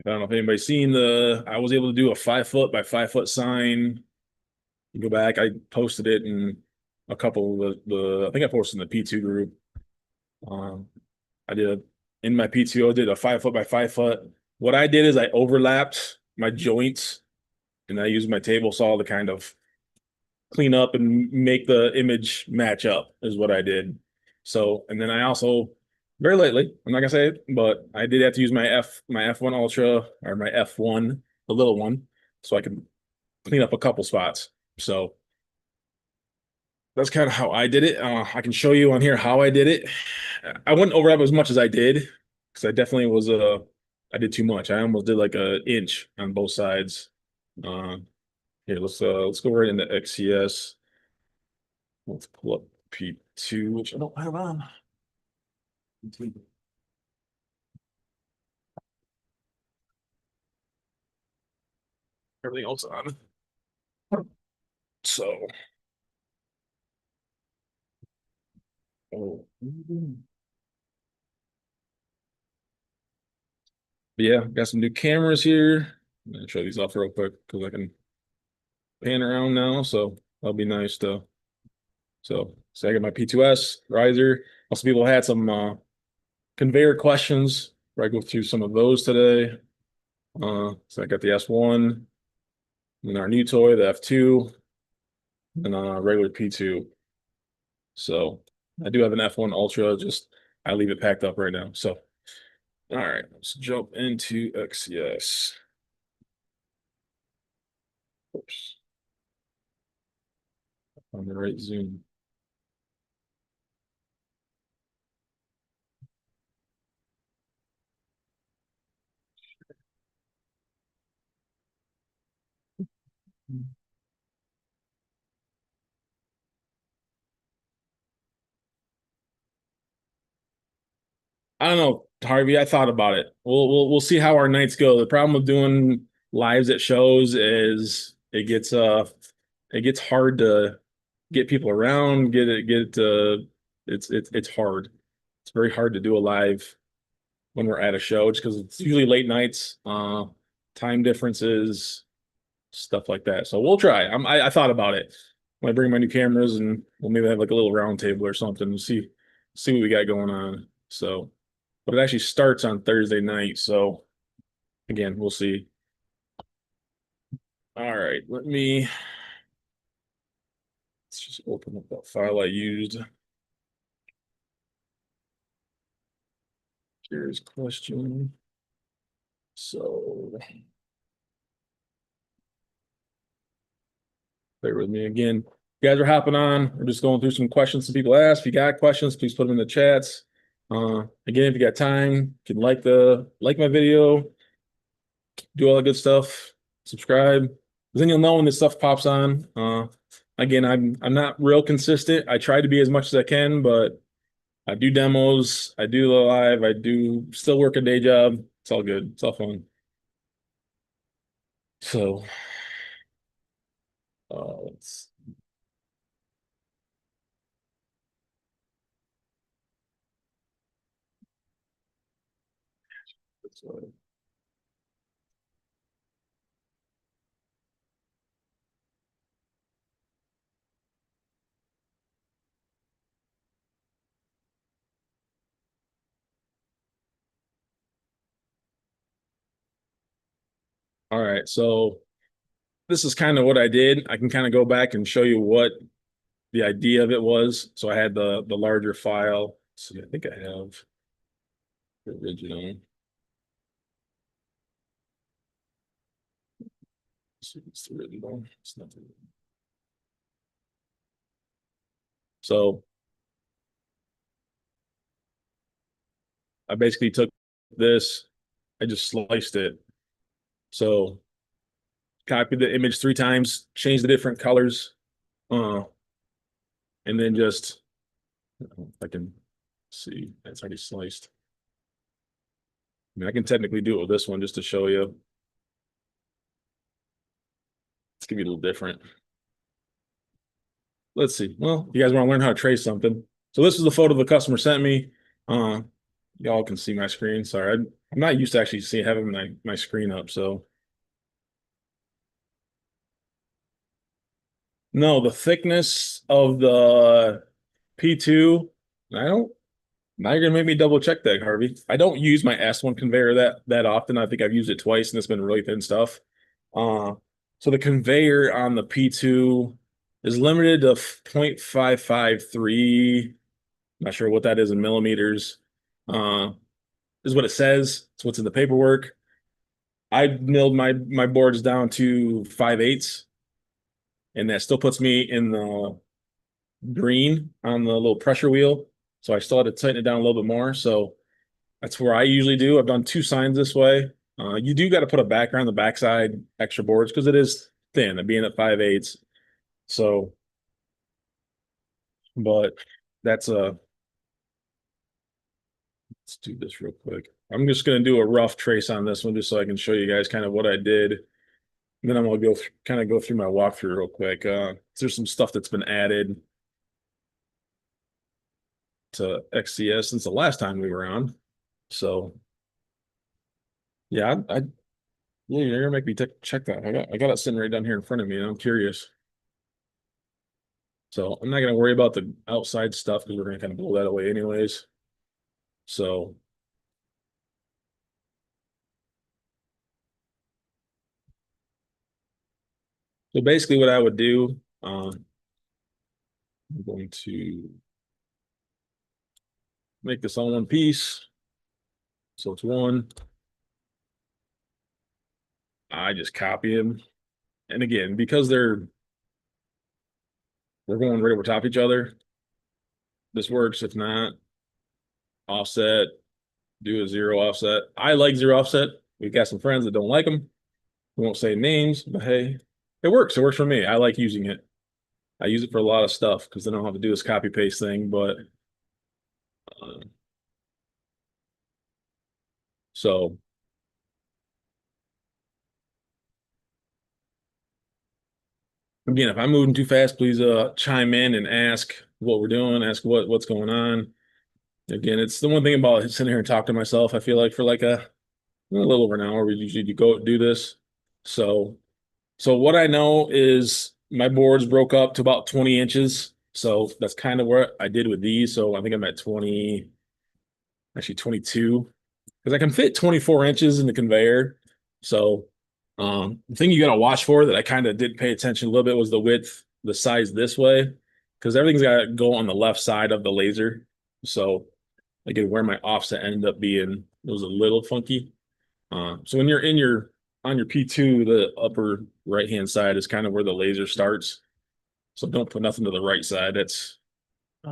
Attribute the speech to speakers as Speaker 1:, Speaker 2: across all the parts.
Speaker 1: I don't know if anybody's seen I was able to do a 5 foot by 5 foot sign. You go back, I posted it in a couple of I think I posted in the P2 group. Um, I did in my PTO, did a 5 foot by 5 foot. What I did is I overlapped my joints and I used my table saw to kind of clean up and make the image match up is what I did. So, and then I also very lately, I'm not gonna say it, but I did have to use my F1 Ultra or my F1, the little one, so I can clean up a couple spots. So that's kind of how I did it. I can show you on here how I did it. I wouldn't overlap as much as I did because I definitely was I did too much. I almost did like an inch on both sides. Uh, Here, let's go right into XCS. Let's pull up P2, which I don't have on. Everything else on. So, oh, yeah, got some new cameras here. I'm gonna show these off real quick because I can pan around now. So that'll be nice to. So I got my P2S riser. Also, people had some conveyor questions where I go through some of those today. So I got the S1, and our new toy, the F2, and regular P2. So I do have an F1 Ultra, just I leave it packed up right now. So all right, let's jump into XCS. Oops, on the right zoom. I don't know, Harvey. I thought about it. We'll see how our nights go. The problem with doing lives at shows is it gets hard to get people around, it's hard. It's very hard to do a live when we're at a show, just because it's usually late nights, time differences, stuff like that. So we'll try. I thought about it. When I bring my new cameras and we'll maybe have like a little round table or something and see what we got going on. So, but it actually starts on Thursday night. So again, we'll see. All right, let's just open up that file I used. Here's question. So bear with me again. You guys are hopping on. We're just going through some questions some people asked. If you got questions, please put them in the chats. Again, if you got time, you can like my video, do all the good stuff, subscribe. Then you'll know when this stuff pops on. Again, I'm not real consistent. I try to be as much as I can, but I do demos, I do the live, I do still work a day job. It's all good. It's all fun. So, let's. All right, so this is kind of what I did. I can kind of go back and show you what the idea of it was. So I had the larger file. See, I think I have the original. See, it's the original. It's not the original. So I basically took this, I just sliced it. So copied the image 3 times, changed the different colors, uh, and then just I don't know if I can see it's already sliced. I mean, I can technically do it with this one just to show you. It's gonna be a little different. Let's see. Well, you guys want to learn how to trace something. So this is the photo the customer sent me. y'all can see my screen. Sorry, I'm not used to actually having my screen up. So no, the thickness of the P2. I don't. Now you're gonna make me double check that, Harvey. I don't use my S1 conveyor that often. I think I've used it twice, and it's been really thin stuff. Uh, so the conveyor on the P2 is limited to 0.553. Not sure what that is in millimeters. Uh, is what it says. It's what's in the paperwork. I milled my boards down to 5/8, and that still puts me in the green on the little pressure wheel. So I still had to tighten it down a little bit more. So that's where I usually do. I've done two signs this way. You do got to put a backer on the backside, extra boards, because it is thin, being at 5/8. So, but that's let's do this real quick. I'm just gonna do a rough trace on this one just so I can show you guys kind of what I did. And then I'm gonna kind of go through my walkthrough real quick. There's some stuff that's been added to XCS since the last time we were on. So yeah, yeah, you're gonna make me check that. I got it sitting right down here in front of me, and I'm curious. So I'm not gonna worry about the outside stuff because we're gonna kind of blow that away anyways. So so basically what I would do, I'm going to make this all one piece. So it's one. I just copy them. And again, because we're going right over top of each other, this works. If not, offset, do a zero offset. I like zero offset. We've got some friends that don't like them. We won't say names, but hey, it works. It works for me. I like using it. I use it for a lot of stuff because then I don't have to do this copy paste thing. But uh, so again, if I'm moving too fast, please chime in and ask what we're doing, ask what's going on. Again, it's the one thing about sitting here and talk to myself. I feel like for like a little over an hour, we usually go do this. So so what I know is my boards broke up to about 20 inches. So that's kind of what I did with these. So I think I'm at 20, actually 22, because I can fit 24 inches in the conveyor. So the thing you got to watch for that I kind of did pay attention a little bit was the width, the size this way, because everything's got to go on the left side of the laser. So again, where my offset ended up being, it was a little funky. So when you're in your on your P2, the upper right hand side is kind of where the laser starts. So don't put nothing to the right side. That's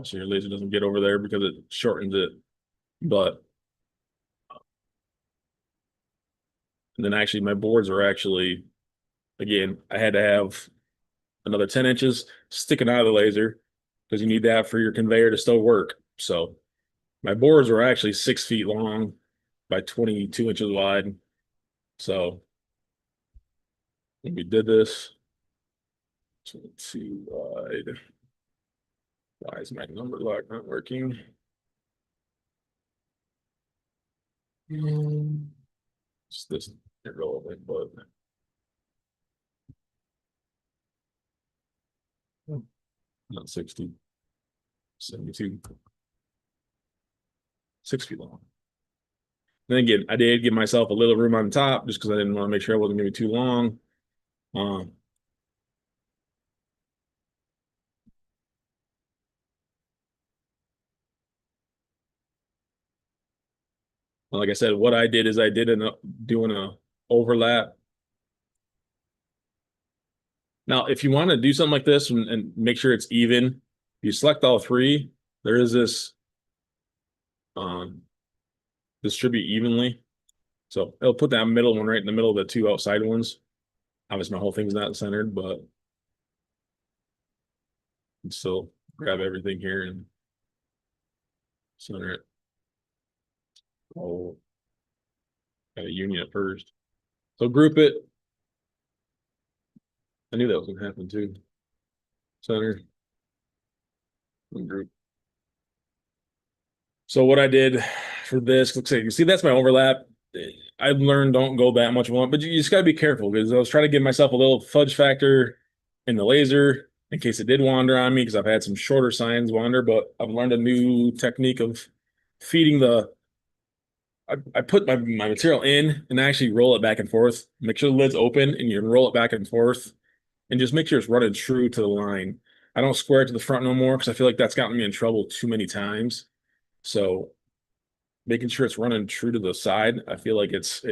Speaker 1: so your laser doesn't get over there because it shortens it. But and then actually my boards are actually again, I had to have another 10 inches sticking out of the laser because you need that for your conveyor to still work. So my boards were actually 6 feet long by 22 inches wide. So when we did this, 22 wide. Why is my number lock not working? It's this irrelevant, but not 60, 72, 6 feet long. Then again, I did give myself a little room on the top just because I didn't want to make sure I wasn't going to be too long. Um, like I said, what I did is I did doing a overlap. Now, if you want to do something like this and make sure it's even, you select all three. There is this um, distribute evenly. So it'll put that middle one right in the middle of the two outside ones. Obviously, my whole thing's not centered, but still grab everything here and center it. Oh, got a union at first. So group it. I knew that was gonna happen too. Center and group. So what I did for this. Looks like you see that's my overlap. I've learned don't go that much one, but you just got to be careful because I was trying to give myself a little fudge factor in the laser in case it did wander on me because I've had some shorter signs wander, but I've learned a new technique of feeding the. I put my material in and I actually roll it back and forth. Make sure the lid's open and you roll it back and forth and just make sure it's running true to the line. I don't square it to the front no more because I feel like that's gotten me in trouble too many times. So making sure it's running true to the side, I feel like it's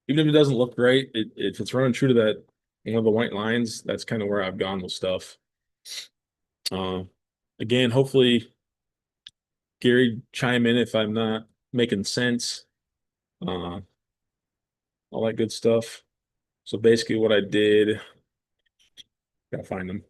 Speaker 1: even if it doesn't look great, if it's running true to that one of the white lines, that's kind of where I've gone with stuff. Uh, Again, hopefully Gary chime in if I'm not making sense. Uh, all that good stuff. So basically, what I did, gotta find them.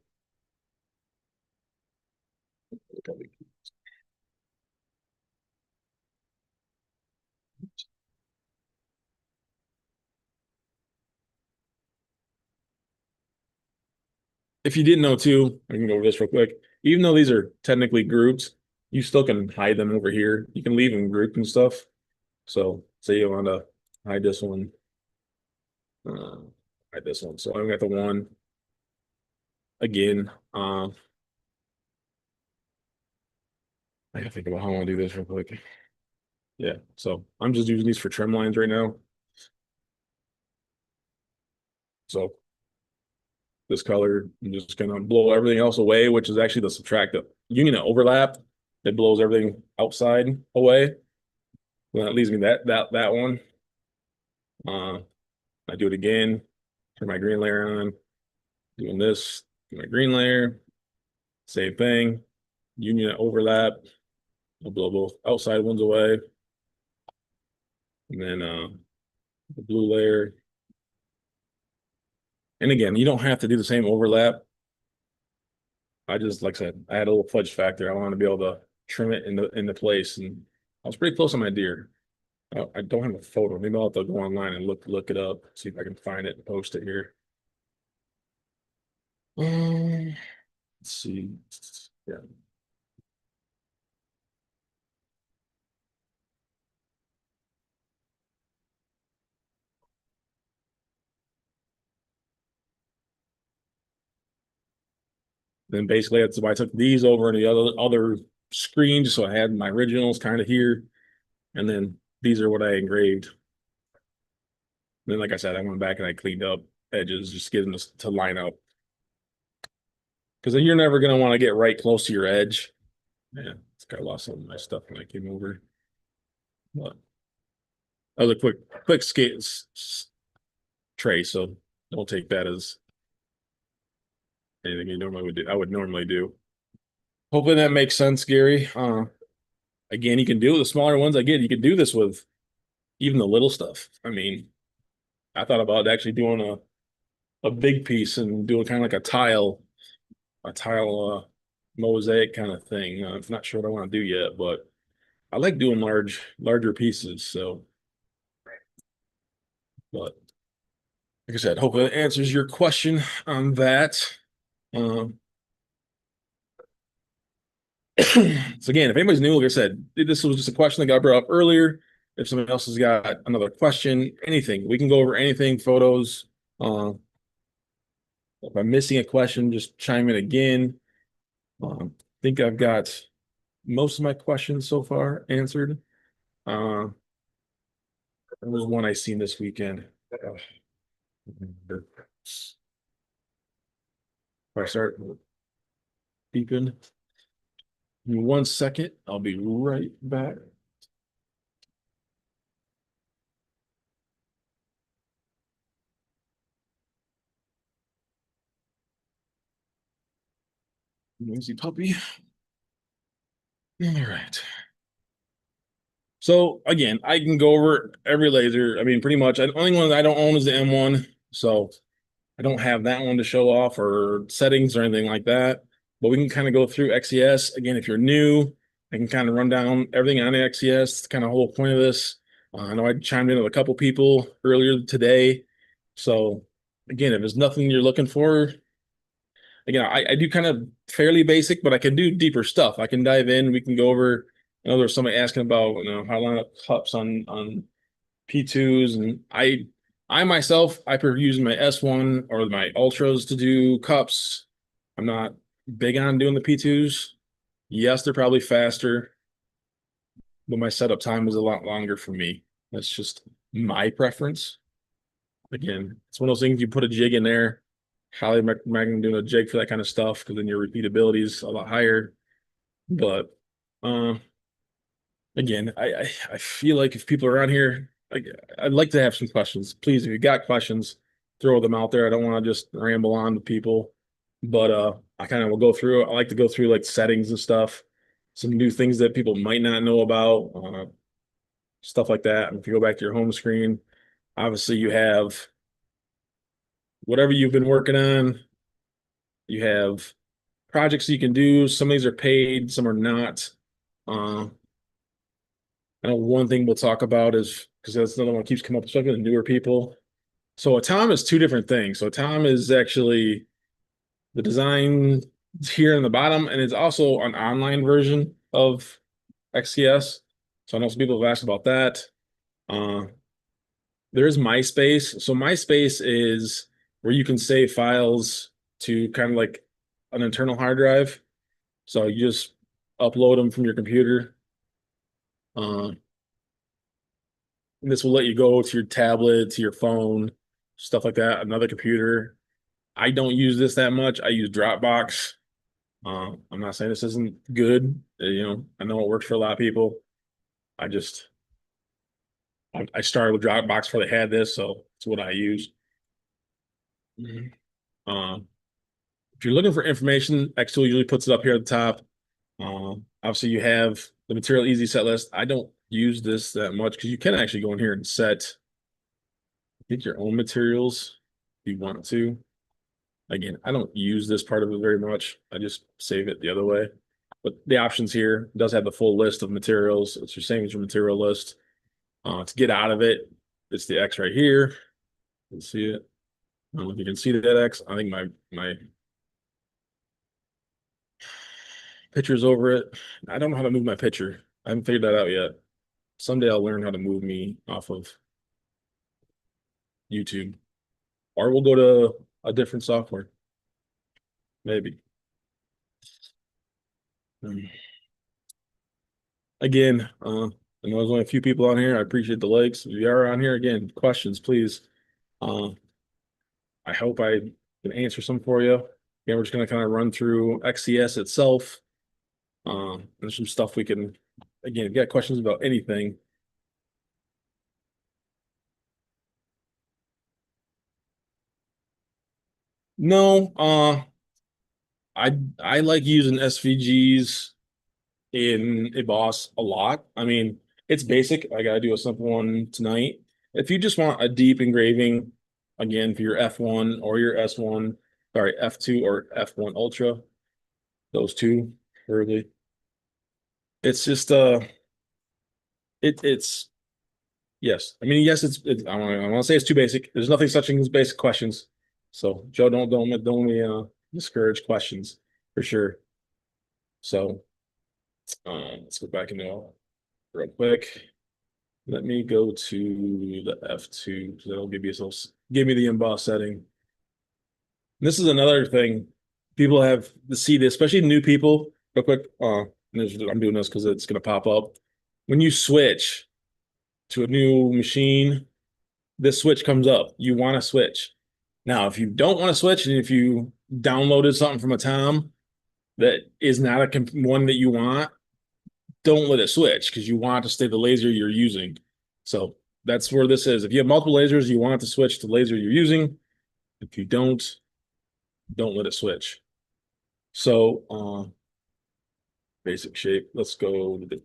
Speaker 1: If you didn't know too, I can go over this real quick. Even though these are technically grouped, you still can hide them over here. You can leave them grouped and stuff. So say you want to hide this one, uh, hide this one. So I've got the one again. I gotta think about how I want to do this real quick. Yeah, so I'm just using these for trim lines right now. So this color, I'm just gonna blow everything else away, which is actually the subtractive union of overlap. It blows everything outside away. Well, that leaves me that one. Uh, I do it again, turn my green layer on, doing this, do my green layer, same thing, union of overlap. I'll blow both outside ones away. And then the blue layer. And again, you don't have to do the same overlap. I just, like I said, I had a little fudge factor. I want to be able to trim it into place. And I was pretty close on my deer. I don't have a photo. Maybe I'll have to go online and look it up, see if I can find it and post it here. Let's see. Yeah. Then basically that's why I took these over and the other screens, so I had my originals kind of here, and then these are what I engraved. Then, like I said, I went back and I cleaned up edges, just getting this to line up. Because you're never gonna want to get right close to your edge. Yeah, it's got lost some of my stuff when I came over. But that was a quick skate tray, so don't take that as anything you normally would do. I would normally do. Hopefully that makes sense, Gary. Again, you can do it with the smaller ones. Again, you can do this with even the little stuff. I mean, I thought about actually doing a big piece and doing kind of like a tile mosaic kind of thing. I'm not sure what I want to do yet, but I like doing larger pieces. So, but like I said, hopefully that answers your question on that. Um, so again, if anybody's new, like I said, this was just a question that got brought up earlier. If somebody else has got another question, anything, we can go over anything, photos. If I'm missing a question, just chime in again. I think I've got most of my questions so far answered. There was one I seen this weekend. If I start beeping, give me 1 second, I'll be right back. Easy puppy. All right. So again, I can go over every laser. I mean, pretty much. The only one I don't own is the M1, so I don't have that one to show off or settings or anything like that. But we can kind of go through XCS again. If you're new, I can kind of run down everything on the XCS. It's kind of the whole point of this. I know I chimed in with a couple people earlier today. So again, if there's nothing you're looking for, again, I do kind of fairly basic, but I can do deeper stuff. I can dive in. We can go over I know there's somebody asking about, how to line up cups on P2s, and I myself, I prefer using my S1 or my Ultras to do cups. I'm not big on doing the P2s. Yes, they're probably faster, but my setup time is a lot longer for me. That's just my preference. Again, it's one of those things you put a jig in there. Highly recommend doing a jig for that kind of stuff because then your repeatability is a lot higher. But uh, again, I feel like if people are on here, I'd like to have some questions. Please, if you got questions, throw them out there. I don't want to just ramble on to people, but I kind of will go through. I like to go through like settings and stuff, some new things that people might not know about, stuff like that. And if you go back to your home screen, obviously you have whatever you've been working on. You have projects you can do. Some of these are paid, some are not. Uh, I know one thing we'll talk about is because that's another one that keeps coming up, especially with newer people. So a TOM is two different things. So a TOM is actually the design here in the bottom, and it's also an online version of XCS. So I know some people have asked about that. Uh, there is MySpace. So MySpace is where you can save files to kind of like an internal hard drive. So you just upload them from your computer. Uh, and this will let you go to your tablet, to your phone, stuff like that, another computer. I don't use this that much. I use Dropbox. I'm not saying this isn't good. I know it works for a lot of people. I just I started with Dropbox before they had this, so it's what I use. Mhm. Um, if you're looking for information, Xtool usually puts it up here at the top. Obviously, you have the material easy set list. I don't use this that much because you can actually go in here and set, I think, your own materials if you want to. Again, I don't use this part of it very much. I just save it the other way. But the options here does have the full list of materials. It's your same as your material list. To get out of it, it's the X right here. You can see it. I don't know if you can see that X. I think my picture's over it. I don't know how to move my picture. I haven't figured that out yet. Someday I'll learn how to move me off of YouTube. Or we'll go to a different software. Maybe. Um, Again, I know there's only a few people on here. I appreciate the likes. If you are on here, again, questions, please. Uh, I hope I can answer some for you. Again, we're just going to kind of run through XCS itself. There's some stuff we can, again, if you got questions about anything. No, I like using SVGs in a boss a lot. I mean, it's basic. I gotta do a simple one tonight. If you just want a deep engraving, again, for your F1 or your S1, sorry, F2 or F1 Ultra, those two, early. It's just it's yes. I mean, yes, I want to say it's too basic. There's nothing such thing as basic questions. So Joe, don't me discourage questions for sure. So let's go back into real quick. Let me go to the F2 because that'll give me the emboss setting. This is another thing people have to see this, especially new people. Real quick, I'm doing this because it's gonna pop up. When you switch to a new machine, this switch comes up. You want to switch. Now, if you don't want to switch, and if you downloaded something from a Tom that is not one that you want, don't let it switch because you want to stay the laser you're using. So that's where this is. If you have multiple lasers, you want it to switch to the laser you're using. If you don't let it switch. So basic shape. Let's go to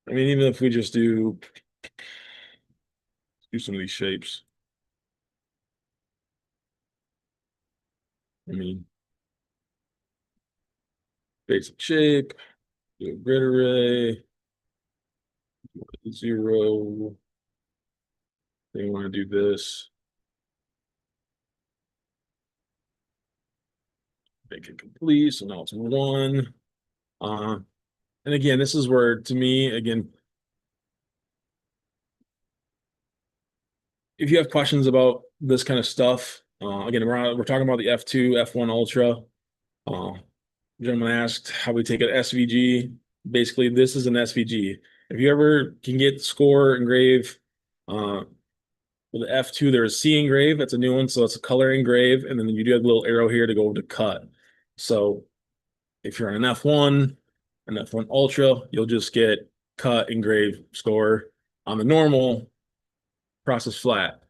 Speaker 1: I mean, even if we just do some of these shapes. I mean, basic shape, do a grid array, 0. Then you want to do this. make it complete. So now it's one. And again, this is where to me, again, if you have questions about this kind of stuff, again, we're talking about the F2, F1 Ultra. Uh, Gentleman asked how we take an SVG. Basically, this is an SVG. If you ever can get score engrave, with the F2, there's C engrave. That's a new one, so it's a color engrave, and then you do have a little arrow here to go to cut. So if you're on an F1 Ultra, you'll just get cut, engrave, score. On the normal, process flat.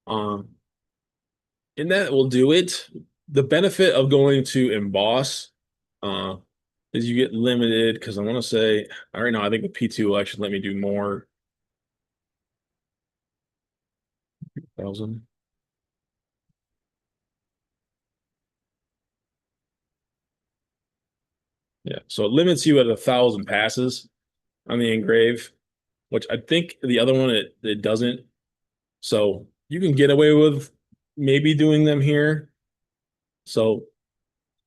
Speaker 1: Um, and that will do it. The benefit of going to emboss uh, is you get limited because I want to say, all right now, I think the P2 will actually let me do more. 1,000. Yeah, so it limits you at 1,000 passes on the engrave, which I think the other one it doesn't. So you can get away with maybe doing them here. So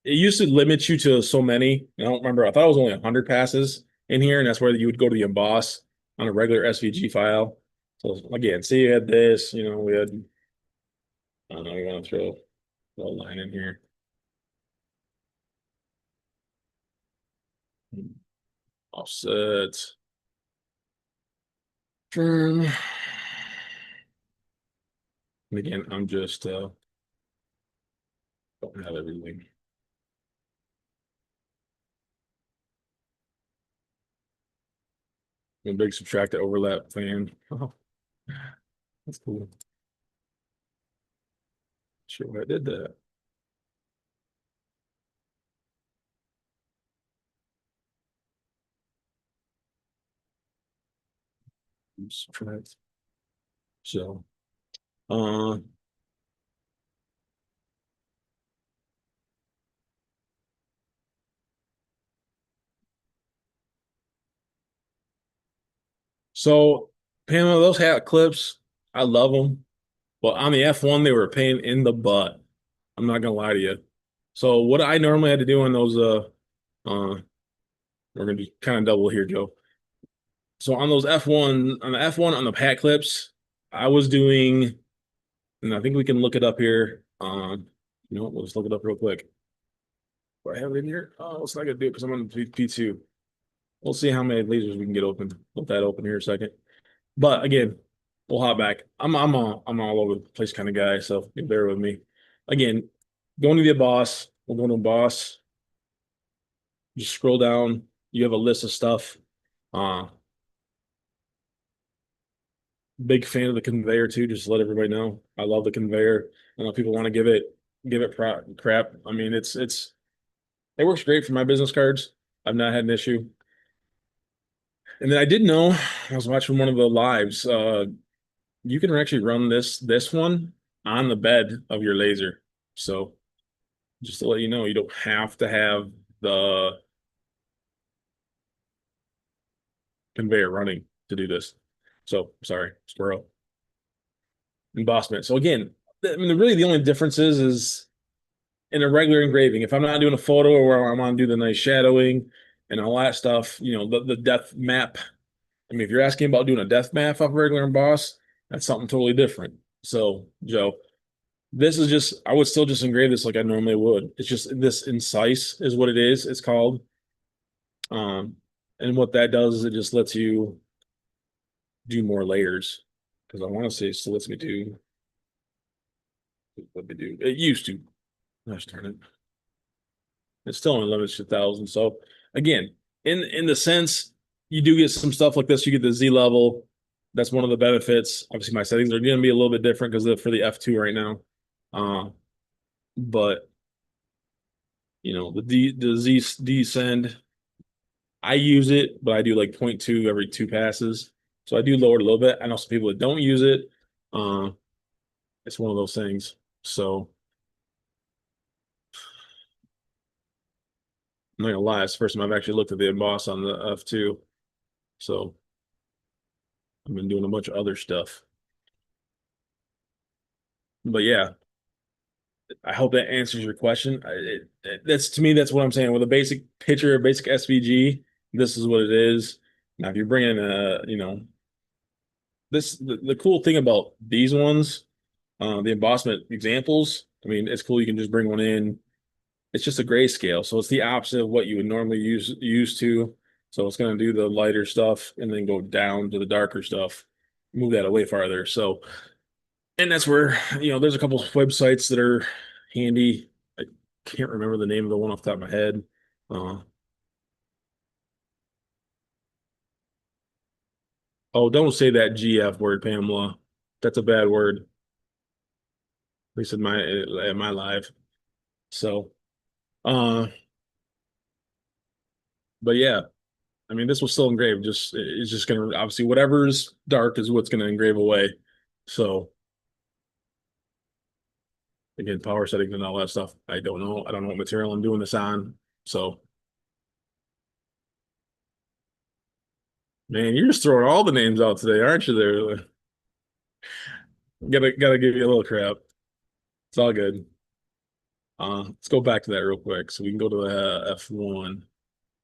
Speaker 1: it used to limit you to so many. I don't remember. I thought it was only 100 passes in here, and that's where you would go to the emboss on a regular SVG file. So again, see, you had this, we had, I don't know, we want to throw a line in here. Offset. Turn. And again, I'm just don't have everything. I'm a big subtracted overlap fan. Oh, that's cool. Sure, I did that. Subtract. So, uh, so Pamela, those hat clips, I love them. But on the F1, they were a pain in the butt. I'm not gonna lie to you. So what I normally had to do on those, we're gonna be kind of double here, Joe. So on those F1, on the F1 on the pat clips, I was doing, and I think we can look it up here. We'll just look it up real quick. Do I have it in here? Oh, it's not gonna do it because I'm on the P2. We'll see how many lasers we can get open. Let that open here a second. But again, we'll hop back. I'm all over the place kind of guy, so you bear with me. Again, going to the boss. We'll go to boss. Just scroll down. You have a list of stuff. Uh, Big fan of the conveyor too. Just to let everybody know, I love the conveyor. I know people want to give it crap. I mean, it works great for my business cards. I've not had an issue. And then I did know I was watching one of the lives. You can actually run this one on the bed of your laser. So just to let you know, you don't have to have the conveyor running to do this. So sorry, squirrel. Embossment. So again, I mean, really the only difference is in a regular engraving. If I'm not doing a photo or where I'm on do the nice shadowing and all that stuff, the depth map. I mean, if you're asking about doing a depth map off regular emboss, that's something totally different. So, Joe, this is just, I would still just engrave this like I normally would. It's just this incise is what it is. It's called. Um, and what that does is it just lets you do more layers. Because I want to say it still lets me do what they do. It used to. Gosh darn it. It's still only limited to 1,000. So again, in the sense, you do get some stuff like this. You get the Z level. That's one of the benefits. Obviously, my settings are going to be a little bit different because for the F2 right now. But the Z descend, I use it, but I do like 0.2 every two passes. So I do lower it a little bit. I know some people that don't use it. Uh, it's one of those things. So I'm not gonna lie, it's the first time I've actually looked at the emboss on the F2. So I've been doing a bunch of other stuff. But yeah, I hope that answers your question. That's to me, that's what I'm saying. With a basic picture, a basic SVG, this is what it is. Now, if you bring in the cool thing about these ones, the embossment examples, I mean, it's cool. You can just bring one in. It's just a grayscale, so it's the opposite of what you would normally use used to. So it's going to do the lighter stuff and then go down to the darker stuff, move that away farther. So, and that's where, there's a couple of websites that are handy. I can't remember the name of the one off the top of my head. Uh, oh, don't say that GF word, Pamela. That's a bad word, at least in my life. So, uh, but yeah, I mean, this was still engraved. It's just gonna obviously whatever's dark is what's gonna engrave away. So again, power settings and all that stuff. I don't know. I don't know what material I'm doing this on. So man, you're just throwing all the names out today, aren't you? There, gotta give you a little crap. It's all good. Let's go back to that real quick so we can go to F1.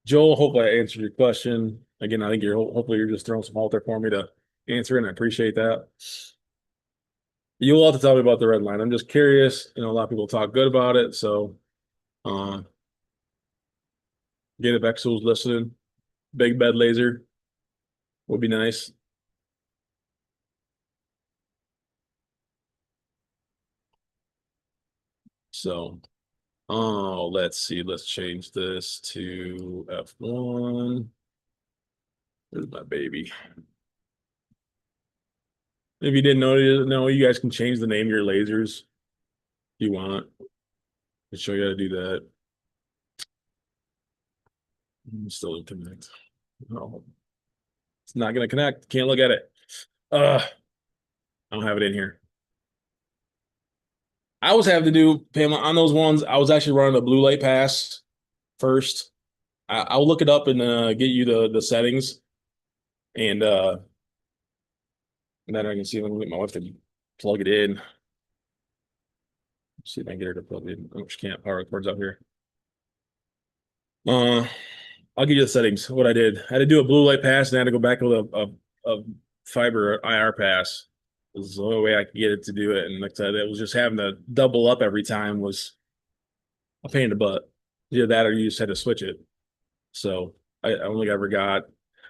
Speaker 1: Joel, hopefully I answered your question. Again, I think hopefully you're just throwing some out there for me to answer, and I appreciate that. You'll have to tell me about the red line. I'm just curious. A lot of people talk good about it, so uh, get if Xtool's listening. Big bed laser would be nice. So, oh, let's see. Let's change this to F1. There's my baby. If you didn't know, you guys can change the name of your lasers if you want. I'll show you how to do that. Still didn't connect. No, it's not gonna connect. Can't look at it. I don't have it in here. I was having to do, Pamela, on those ones. I was actually running a blue light pass first. I'll look it up and get you the settings, and then I can see if I can get my wife to plug it in. See if I can get her to plug it in. Oh, she can't. Power cords up here. Uh, I'll give you the settings. What I did, I had to do a blue light pass, and I had to go back with a fiber IR pass. This is the only way I could get it to do it. And like I said, it was just having to double up every time was a pain in the butt. Either that or you just had to switch it. So I only ever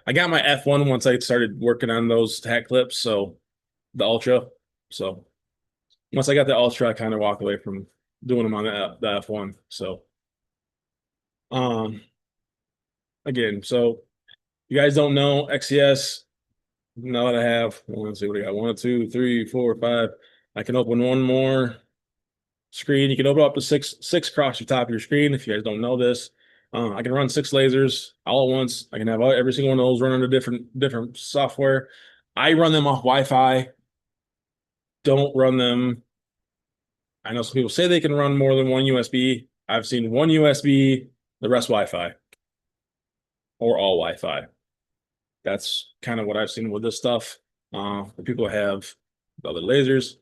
Speaker 1: I got my F1 once I started working on those tack clips. So the Ultra. So once I got the Ultra, I kind of walked away from doing them on the F1. So, um, again, so you guys don't know XCS. Now that I have, let's see what I got. One, two, three, four, five. I can open one more screen. You can open up to six across the top of your screen. If you guys don't know this, I can run 6 lasers all at once. I can have every single one of those run under different software. I run them off Wi-Fi. Don't run them. I know some people say they can run more than one USB. I've seen one USB, the rest Wi-Fi or all Wi-Fi. That's kind of what I've seen with this stuff. The people have other lasers,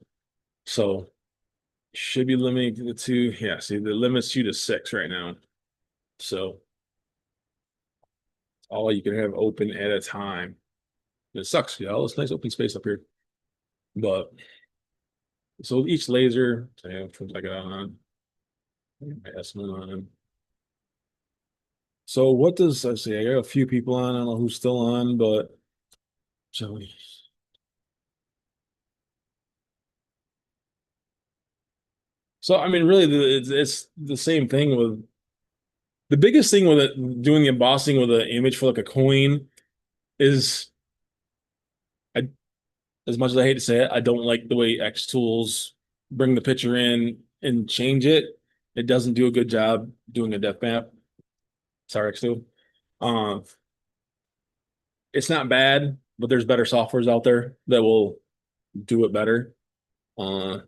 Speaker 1: so should be limiting it to, yeah, see, the limit's 2 to 6 right now. So all you can have open at a time. It sucks, yeah, all this nice open space up here. But so each laser, yeah, I got on, I got some on. So what does I see? I got a few people on. I don't know who's still on, but Joey. So I mean, really, it's the same thing with the biggest thing with it, doing the embossing with an image for like a coin is, I, as much as I hate to say it, I don't like the way Xtools bring the picture in and change it. It doesn't do a good job doing a depth map. Sorry, Xtool. Uh, it's not bad, but there's better softwares out there that will do it better. Uh,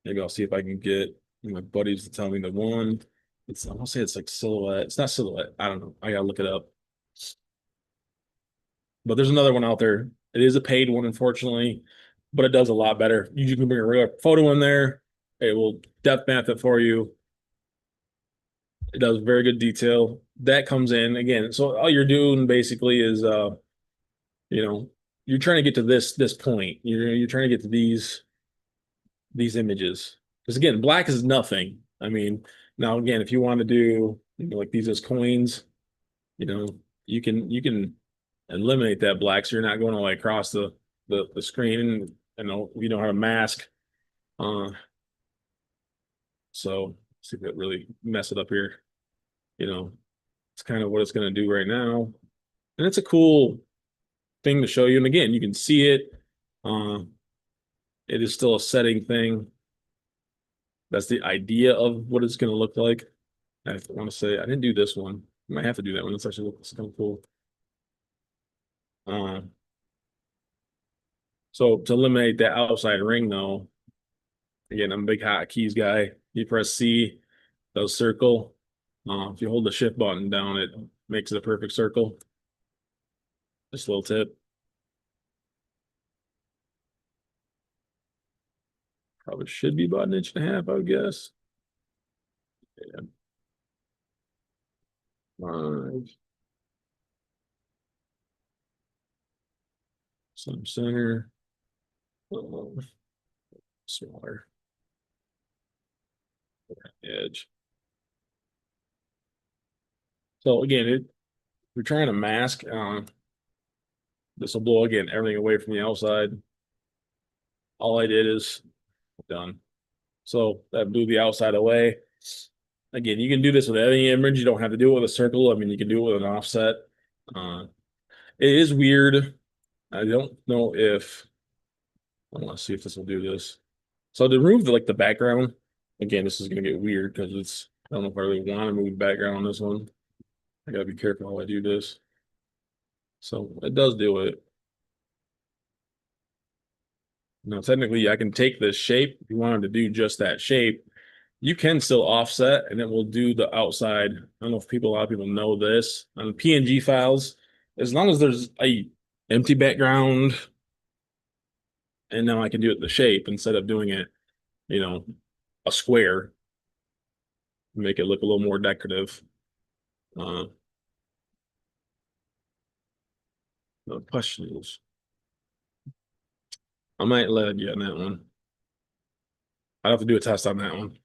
Speaker 1: Maybe I'll see if I can get my buddies to tell me the one. I want to say it's like Silhouette. It's not Silhouette. I don't know. I gotta look it up. But there's another one out there. It is a paid one, unfortunately, but it does a lot better. You can bring a real photo in there, It will depth map it for you. It does very good detail. That comes in again. So all you're doing basically is you know, you're trying to get to this point. You're trying to get to these images. Because again, black is nothing. I mean, now again, if you want to do like these as coins, you know, you can eliminate that black so you're not going all the way across the screen and you don't have a mask. Uh so see if it really mess it up here. You know, it's kind of what it's gonna do right now. And it's a cool thing to show you. And again, you can see it. Uh it is still a setting thing. That's the idea of what it's gonna look like. I want to say I didn't do this one. I might have to do that one. It's actually looks kind of cool. Uh, so to eliminate that outside ring, though, again, I'm a big hotkeys guy. You press C, does circle. If you hold the shift button down, it makes it a perfect circle. Just a little tip. Probably should be about an inch and a half, I would guess. Yeah. Five, some center, smaller edge. So again, we're trying to mask. This will blow again everything away from the outside. All I did is done. So that blew the outside away. Again, you can do this with any image. You don't have to do it with a circle. I mean, you can do it with an offset. Uh, it is weird. I don't know if I want to see if this will do this. So to remove the background, again, this is gonna get weird because I don't know if I really want to move background on this one. I gotta be careful how I do this. So it does do it. Now, technically, I can take this shape. If you wanted to do just that shape, you can still offset and it will do the outside. I don't know if a lot of people know this. On PNG files, as long as there's a empty background, and now I can do it the shape instead of doing it, you know, a square, make it look a little more decorative. Uh, the question is, I might let you on that one. I have to do a test on that one.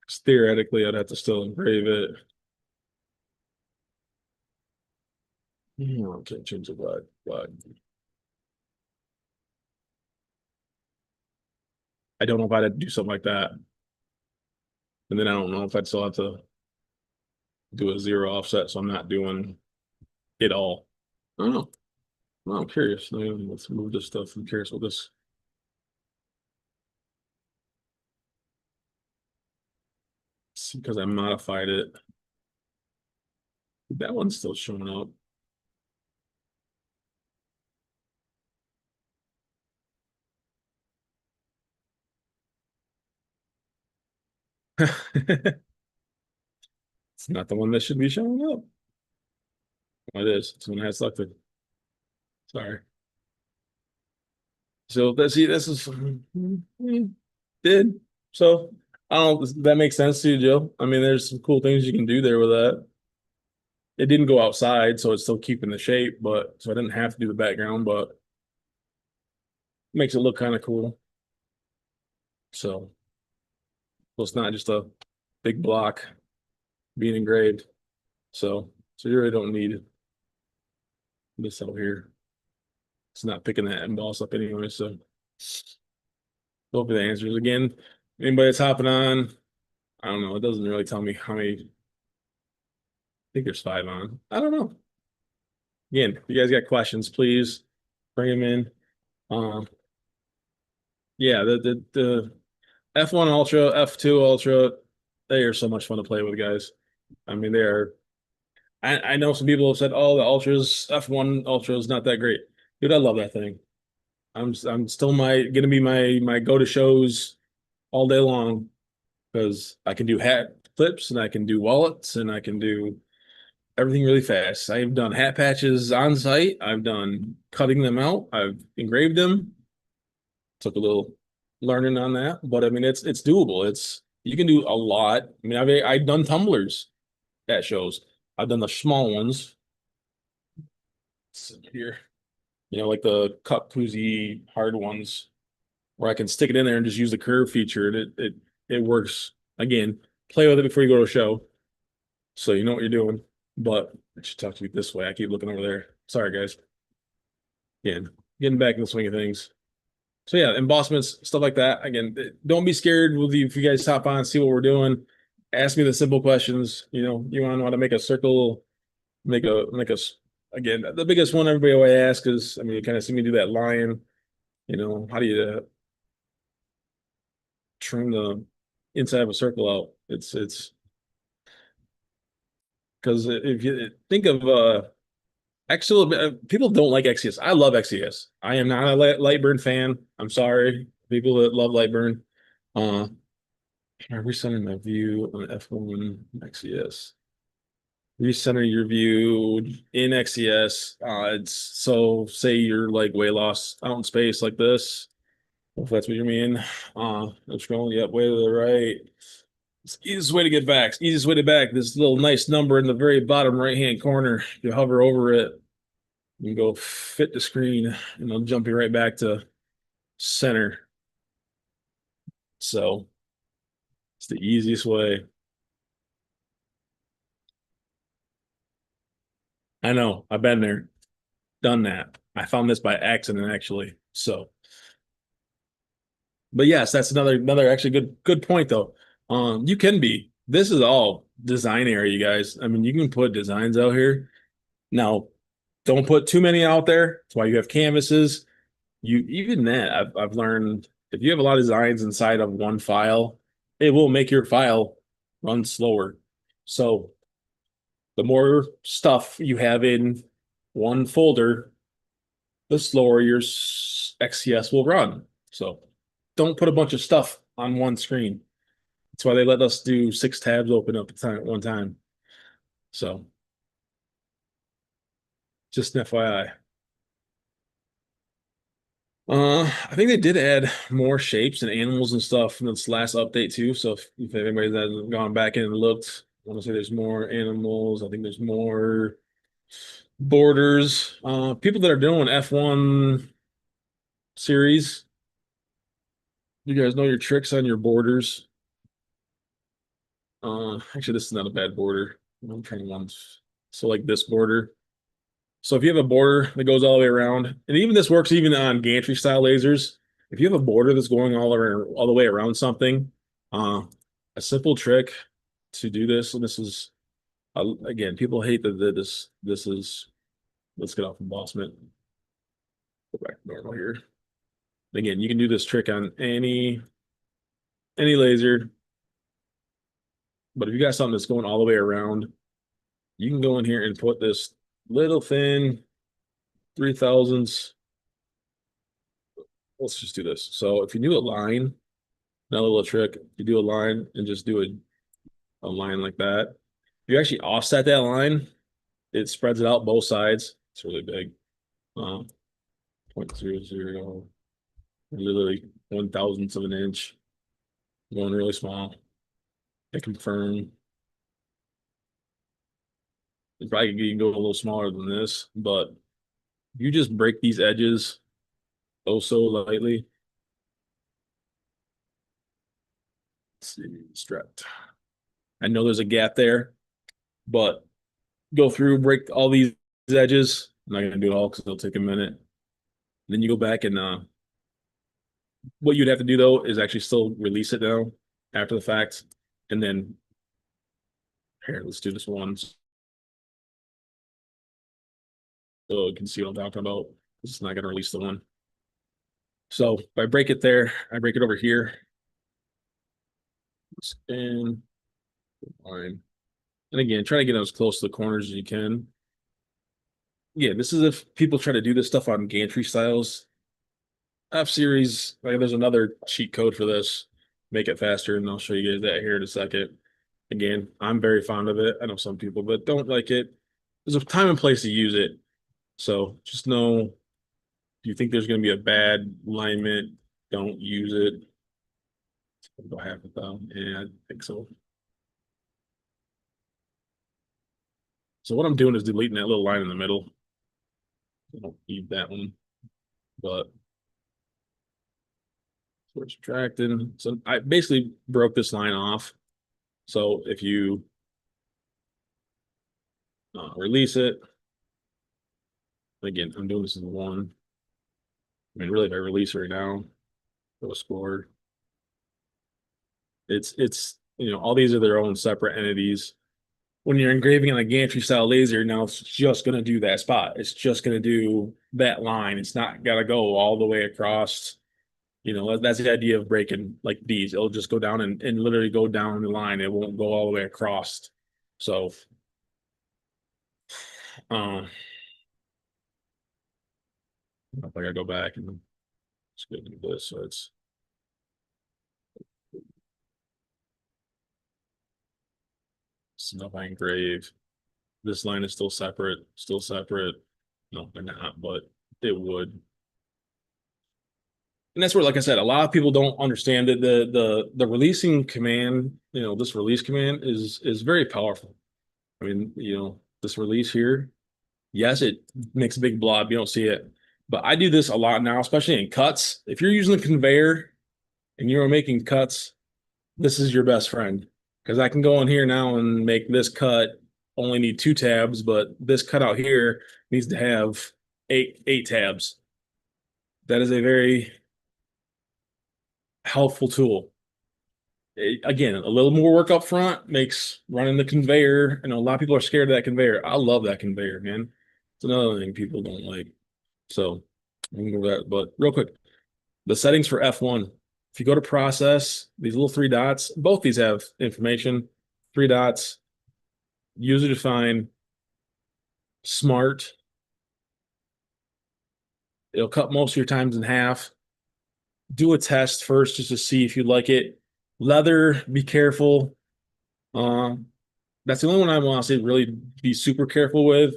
Speaker 1: 'Cause theoretically, I'd have to still engrave it. I can't change the black. I don't know if I'd do something like that. And then I don't know if I'd still have to do a zero offset, so I'm not doing it all. I don't know. Well, I'm curious. Let's move this stuff. I'm curious what this, because I modified it. That one's still showing up. It's not the one that should be showing up. Oh, it is. It's the one I had selected. Sorry. So see, this is did so. I don't. That makes sense to you, Joe. I mean, there's some cool things you can do there with that. It didn't go outside, so it's still keeping the shape, but so I didn't have to do the background, but makes it look kind of cool. So, so it's not just a big block being engraved. So you really don't need this out here. It's not picking that emboss up anyway. So hopefully the answers again. Anybody that's hopping on, I don't know. It doesn't really tell me how many. I think there's 5 on. I don't know. Again, if you guys got questions, please bring them in. Um, yeah, the F1 Ultra, F2 Ultra, they are so much fun to play with, guys. I mean, they are. I know some people have said, "Oh, the Ultras, F1 Ultra is not that great." Dude, I love that thing. I'm still gonna be my go to shows all day long because I can do hat flips and I can do wallets and I can do everything really fast. I've done hat patches on site. I've done cutting them out. I've engraved them. Took a little learning on that, but I mean it's doable. It's you can do a lot. I mean, I've done tumblers at shows. I've done the small ones here, like the cup koozie hard ones where I can stick it in there and just use the curve feature. And it works. Again, play with it before you go to a show, so you know what you're doing. But I should talk to you this way. I keep looking over there. Sorry, guys. Again, getting back in the swing of things. So yeah, embossments, stuff like that. Again, don't be scared with you if you guys hop on, see what we're doing. Ask me the simple questions. You want to know how to make a circle, again, the biggest one everybody always asks is, I mean, you kind of see me do that line. How do you trim the inside of a circle out? It's because if you think of Xtool, people don't like XCS. I love XCS. I am not a Lightburn fan. I'm sorry, people that love Lightburn. Uh, I'm recentering my view on F1 XCS. Recenter your view in XCS. It's so say you're like way lost out in space like this. If that's what you mean. I'm scrolling, yep, way to the right. It's the easiest way to get back. Easiest way to back. This little nice number in the very bottom right hand corner. You hover over it, you go fit the screen, and it'll jump you right back to center. So it's the easiest way. I know. I've been there, done that. I found this by accident, actually. So, but yes, that's another actually good point though. You can be. This is all design area, you guys. I mean, you can put designs out here. Now, don't put too many out there. That's why you have canvases. You even that I've learned if you have a lot of designs inside of one file, it will make your file run slower. So the more stuff you have in one folder, the slower your XCS will run. So don't put a bunch of stuff on one screen. That's why they let us do 6 tabs open up at one time. So just an FYI. I think they did add more shapes and animals and stuff in this last update too. So if anybody's hasn't gone back in and looked, I want to say there's more animals. I think there's more borders. People that are doing F1 series, you guys know your tricks on your borders. Actually, this is not a bad border. I'm trying ones. So like this border. So if you have a border that goes all the way around, and even this works even on gantry style lasers, if you have a border that's going all the way around something, uh, a simple trick to do this, and this is again, people hate that this is let's get off embossment. Go back to normal here. Again, you can do this trick on any laser, but if you got something that's going all the way around, you can go in here and put this little thin 3000s. Let's just do this. So if you do a line, another little trick, you do a line and just do a line like that. If you actually offset that line, it spreads it out both sides. It's really big. 0.00, literally 1,000th of an inch, going really small. I confirm. It's probably you can go a little smaller than this, but you just break these edges oh so lightly. Let's see, strapped. I know there's a gap there, but go through, break all these edges. I'm not gonna do it all because it'll take a minute. Then you go back and what you'd have to do though is actually still release it now after the fact, and then here, let's do this one so you can see what I'm talking about. It's not gonna release the one. So if I break it there, I break it over here, and line. And again, try to get as close to the corners as you can. Yeah, this is if people try to do this stuff on gantry styles. F series, like there's another cheat code for this. Make it faster, and I'll show you guys that here in a second. Again, I'm very fond of it. I know some people, but don't like it. There's a time and place to use it. So just know if you think there's going to be a bad alignment, don't use it. Do I have it though? Yeah, I think so. So what I'm doing is deleting that little line in the middle. I don't need that one, but we're subtracting. So I basically broke this line off. So if you release it, again, I'm doing this in one. I mean, really, if I release right now, it'll score. It's all these are their own separate entities. When you're engraving on a gantry style laser, now it's just going to do that spot. It's just going to do that line. It's not got to go all the way across. That's the idea of breaking like these. It'll just go down and literally go down the line. It won't go all the way across. So, if I gotta go back and let's go do this. So it's if I engrave. This line is still separate, still separate. No, they're not, but it would. And that's where, like I said, a lot of people don't understand that the releasing command, this release command is very powerful. I mean, this release here, yes, it makes a big blob. You don't see it. But I do this a lot now, especially in cuts. If you're using the conveyor and you're making cuts, this is your best friend. Because I can go in here now and make this cut, only need 2 tabs, but this cutout here needs to have eight tabs. That is a very helpful tool. Again, a little more work up front makes running the conveyor. A lot of people are scared of that conveyor. I love that conveyor, man. It's another thing people don't like. So I'm gonna go that. But real quick, the settings for F1. If you go to process, these little 3 dots, both these have information. 3 dots, user define, smart. It'll cut most of your times in half. Do a test first just to see if you like it. Leather, be careful. That's the only one I want to say really be super careful with,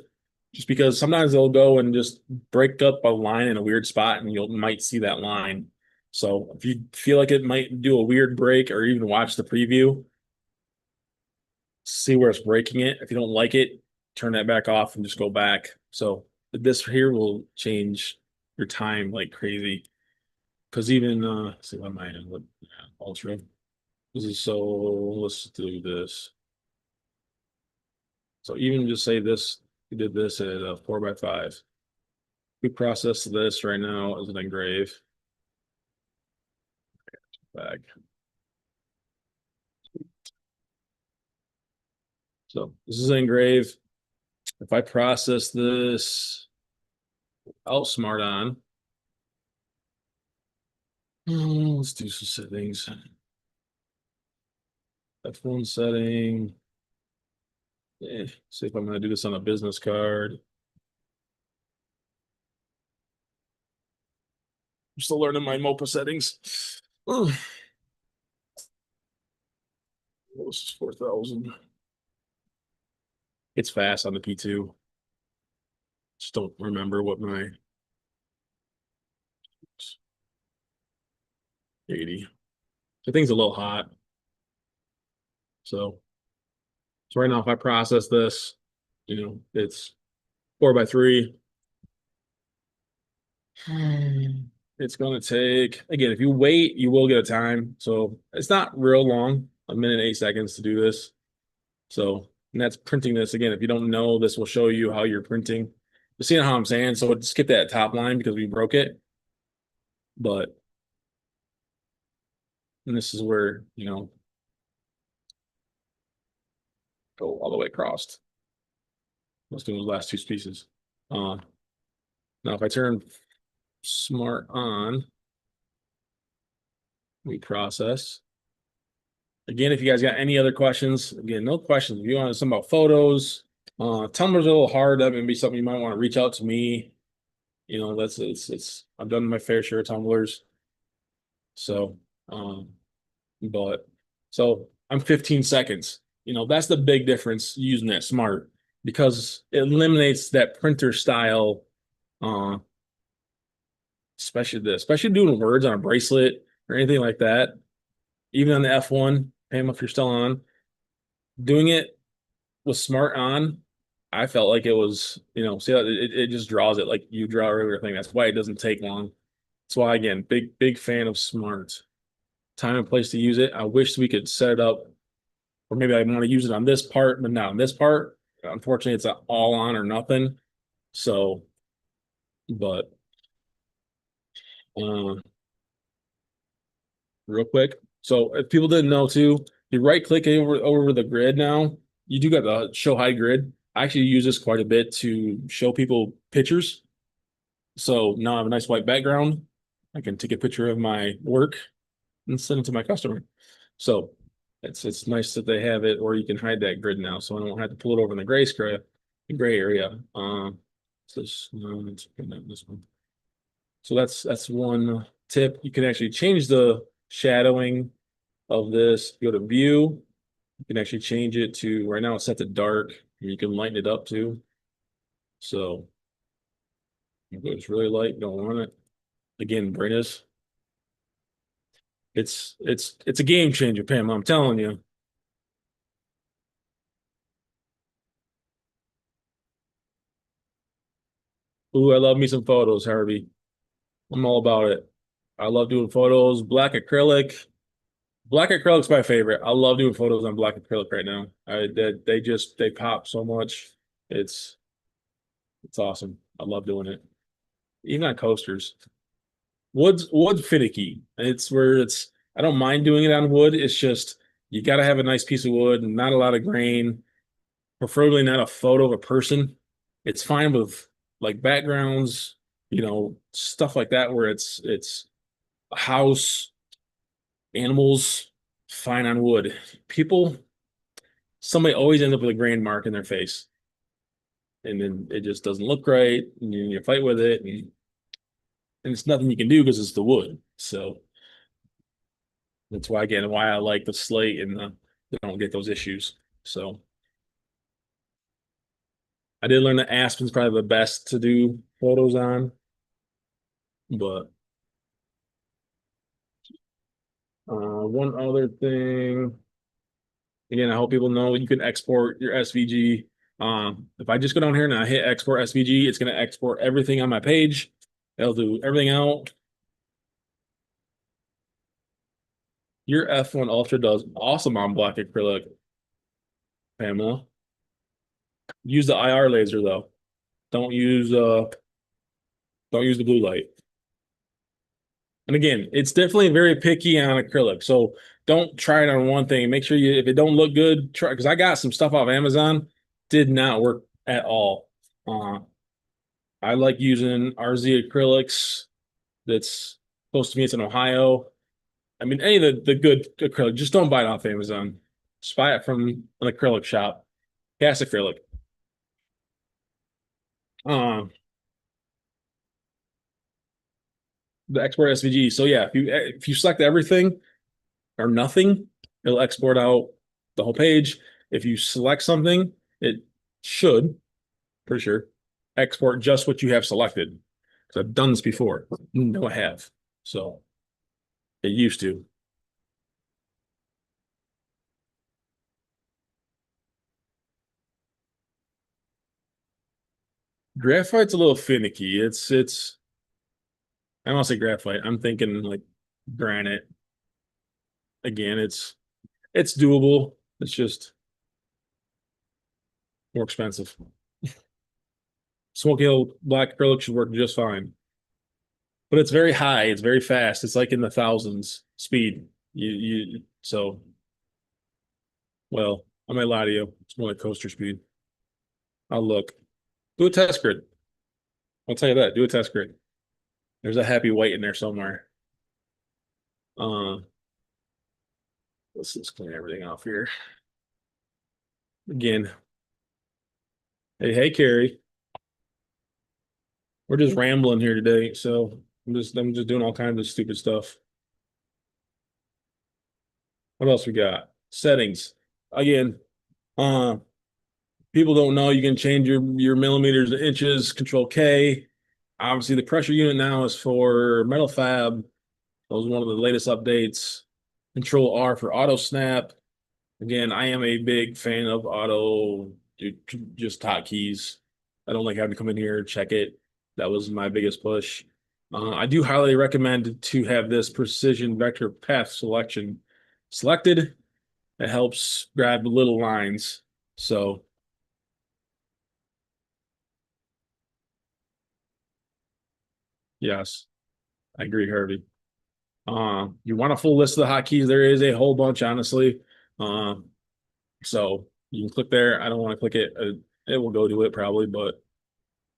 Speaker 1: just because sometimes they'll go and just break up a line in a weird spot and you might see that line. So if you feel like it might do a weird break or even watch the preview, see where it's breaking it. If you don't like it, turn that back off and just go back. So this here will change your time like crazy. Because even let's see what am I in? What ultra? This is so let's do this. So even just say this, we did this at a 4x5. We process this right now as an engrave. Back. So this is an engrave. If I process this out smart on, let's do some settings. F1 setting. See if I'm going to do this on a business card. I'm still learning my MOPA settings. Oh, this is 4,000. It's fast on the P2. Just don't remember what my 80. The thing's a little hot. So right now, if I process this, it's 4x3. It's going to take, again, if you wait, you will get a time. So it's not real long, 1 minute, 8 seconds to do this. So, and that's printing this. Again, if you don't know, this will show you how you're printing. You see how I'm saying? So skip that top line because we broke it. But, and this is where, go all the way across. Let's do those last 2 pieces. Now, if I turn smart on, we process. Again, if you guys got any other questions, again, no questions. If you want something about photos, Tumblr's a little hard. That may be something you might want to reach out to me. That's it's I've done my fair share of Tumblrs. So, but so I'm 15 seconds. That's the big difference using that smart because it eliminates that printer style especially doing words on a bracelet or anything like that. Even on the F1, Pam, if you're still on, doing it with smart on, I felt like it was, see how it just draws it like you draw everything. That's why it doesn't take long. That's why, again, big fan of smart. Time and place to use it. I wish we could set it up, or maybe I want to use it on this part, but not on this part. Unfortunately, it's all on or nothing. So, but uh, real quick. So if people didn't know too, you right click over the grid now. You do got the show hide grid. I actually use this quite a bit to show people pictures. So now I have a nice white background. I can take a picture of my work and send it to my customer. So it's nice that they have it, or you can hide that grid now, so I don't have to pull it over in the gray area. So let's put that in this one. So that's one tip. You can actually change the shadowing of this. Go to view. You can actually change it to right now it's set to dark. You can lighten it up too. So if it's really light, you don't want it. Again, brightness. It's a game changer, Pam. I'm telling you. Ooh, I love me some photos, Harvey. I'm all about it. I love doing photos. Black acrylic. Black acrylic's my favorite. I love doing photos on black acrylic right now. They pop so much. It's it's awesome. I love doing it. Even on coasters. Wood's finicky. It's where it's I don't mind doing it on wood. It's just you got to have a nice piece of wood and not a lot of grain. Preferably not a photo of a person. It's fine with like backgrounds, stuff like that where it's a house, animals, fine on wood. People, somebody always ends up with a grain mark in their face, and then it just doesn't look right, and you fight with it, and it's nothing you can do because it's the wood. So that's why again why I like the slate and they don't get those issues. So I did learn that Aspen's probably the best to do photos on, but one other thing, again, I hope people know you can export your SVG. If I just go down here and I hit export SVG, it's going to export everything on my page. It'll do everything out. Your F1 Ultra does awesome on black acrylic, Pamela. Use the IR laser though. Don't use uh don't use the blue light. And again, it's definitely very picky on acrylic. So don't try it on one thing. Make sure if it don't look good, try because I got some stuff off Amazon, did not work at all. Uh, I like using RZ acrylics. That's close to me. It's in Ohio. I mean, any of the good acrylic, just don't buy it off Amazon. Just buy it from an acrylic shop. Cast acrylic. Um, the export SVG. So yeah, if you select everything or nothing, it'll export out the whole page. If you select something, it should, for sure, export just what you have selected. Because I've done this before. No, I have. So it used to. Graphite's a little finicky. I don't want to say graphite. I'm thinking like granite. Again, it's doable. It's just more expensive. Smoky Hill black acrylic should work just fine. But it's very high. It's very fast. It's like in the thousands speed. So well, I might lie to you. It's more like coaster speed. I'll look. Do a test grid. I'll tell you that. Do a test grid. There's a happy white in there somewhere. Uh, let's just clean everything off here. Again, hey, Carrie. We're just rambling here today, so I'm just doing all kinds of stupid stuff. What else we got? Settings. Again, uh, people don't know you can change your millimeters to inches, control K. Obviously, the pressure unit now is for metal fab. That was one of the latest updates. Control R for auto snap. Again, I am a big fan of auto, just hotkeys. I don't like having to come in here, check it. That was my biggest push. I do highly recommend to have this precision vector path selection selected. It helps grab little lines. So, yes, I agree, Harvey. You want a full list of the hotkeys? There is a whole bunch, honestly. Uh, so you can click there. I don't want to click it. It will go to it probably, but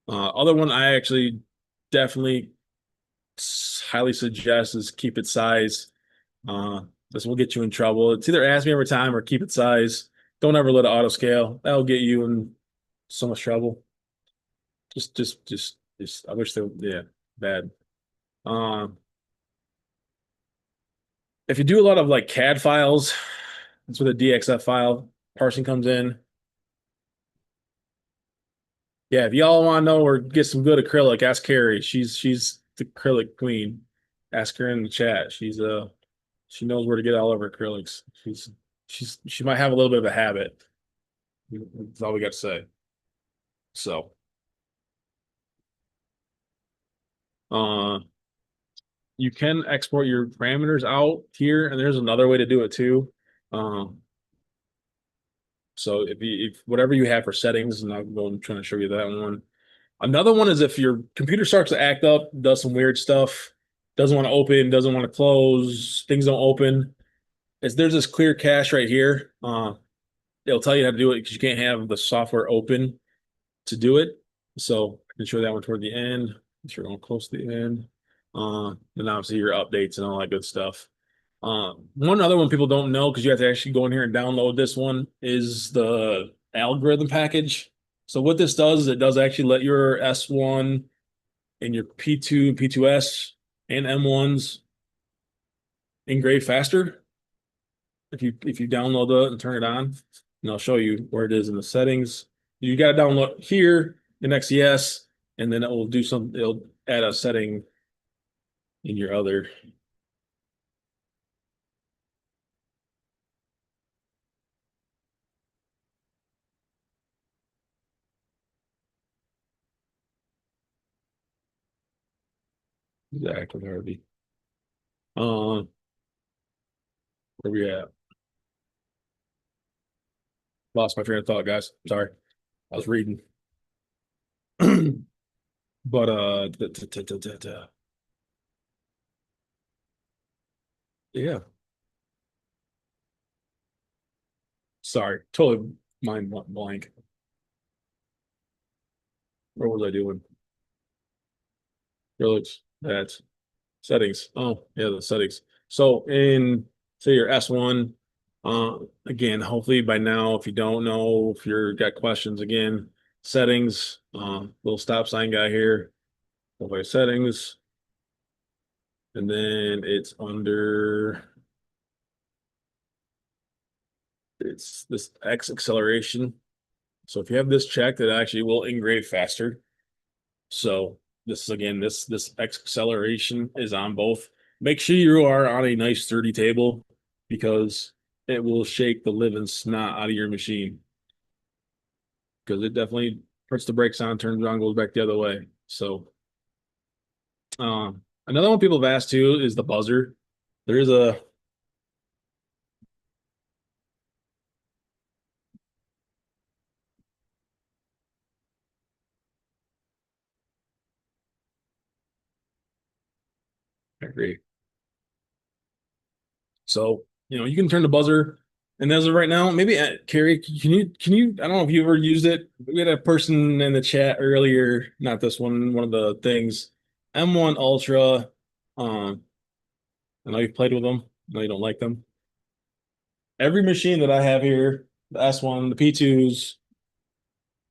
Speaker 1: other one I actually definitely highly suggest is keep it size. Uh, this will get you in trouble. It's either ask me every time or keep it size. Don't ever let it auto scale. That'll get you in so much trouble. Just. I wish they, yeah, bad. Um, if you do a lot of like CAD files, that's where the DXF file parsing comes in. Yeah, if y'all want to know or get some good acrylic, ask Carrie. She's the acrylic queen. Ask her in the chat. She knows where to get all of her acrylics. She might have a little bit of a habit. That's all we got to say. So, uh, you can export your parameters out here, and there's another way to do it too. Um, so if whatever you have for settings, and I'm going trying to show you that one. Another one is if your computer starts to act up, does some weird stuff, doesn't want to open, doesn't want to close, things don't open. There's this clear cache right here. It'll tell you how to do it because you can't have the software open to do it. So I can show that one toward the end. Make sure we're close to the end. And obviously your updates and all that good stuff. One other one people don't know because you have to actually go in here and download this one is the algorithm package. So what this does is it does actually let your S1 and your P2, P2S, and M1s engrave faster if you download it and turn it on. And I'll show you where it is in the settings. You got to download here in XCS, and then it will do some. It'll add a setting in your other. Exactly, Harvey. Uh, where we at? Lost my train of thought, guys. Sorry, I was reading. But yeah. Sorry, totally mind blank. What was I doing? Relax. That's settings. Oh, yeah, the settings. So in say your S1, uh, again, hopefully by now, if you don't know, if you're got questions again, settings, little stop sign guy here, go by settings, and then it's this X acceleration. So if you have this checked, it actually will engrave faster. So this is again, this acceleration is on both. Make sure you are on a nice sturdy table because it will shake the living snot out of your machine. Because it definitely puts the brakes on, turns around, goes back the other way. So another one people have asked too is the buzzer. There is a I agree. So, you can turn the buzzer. And as of right now, maybe Carrie, can you, I don't know if you ever used it. We had a person in the chat earlier, not this one of the things, M1 Ultra. Um, I know you've played with them. I know you don't like them. Every machine that I have here, the S1, the P2s,